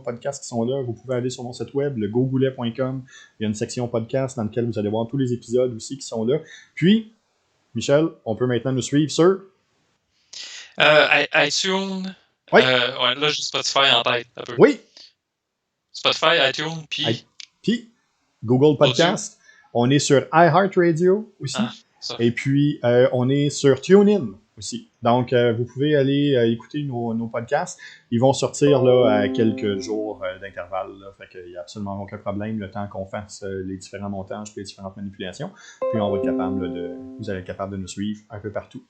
podcasts qui sont là. Vous pouvez aller sur mon site web, le gogoulet.com. Il y a une section podcast dans laquelle vous allez voir tous les épisodes aussi qui sont là. Puis, Michel, on peut maintenant nous suivre sur. iTunes. Oui, Ouais, là, j'ai Spotify en tête, un peu. oui. Spotify, iTunes, puis Puis, Google audio. Podcast. On est sur iHeartRadio aussi. Ah, ça. Et puis, on est sur TuneIn aussi. Donc, vous pouvez aller écouter nos podcasts. Ils vont sortir là, à quelques jours d'intervalle. Fait qu'il n'y a absolument aucun problème le temps qu'on fasse les différents montages et les différentes manipulations. Puis, on va être capable vous allez être capable de nous suivre un peu partout.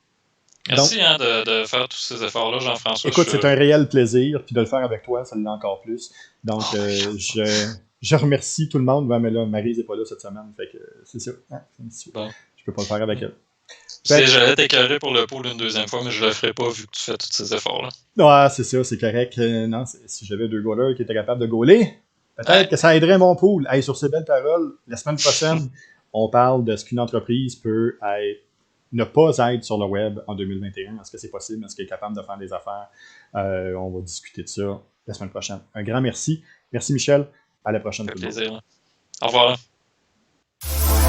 Merci de faire tous ces efforts-là, Jean-François. Écoute, c'est un réel plaisir. Puis de le faire avec toi, ça l'est encore plus. Donc, je remercie tout le monde. Ouais, mais là, Maryse n'est pas là cette semaine. Fait que c'est ça. Hein, Bon. je peux pas le faire avec elle. J'allais t'écœurer pour le pôle une deuxième fois, mais je le ferai pas vu que tu fais tous ces efforts-là. Ouais, c'est ça, c'est correct. Non, si j'avais 2 goalers qui étaient capables de gauler, peut-être que ça aiderait mon pool. Hey, sur ces belles paroles, la semaine prochaine, on parle de ce qu'une entreprise peut ne pas être sur le web en 2021. Est-ce que c'est possible? Est-ce qu'elle est capable de faire des affaires? On va discuter de ça la semaine prochaine. Un grand merci. Merci, Michel. À la prochaine, Ça tout fait le monde. plaisir. Au revoir.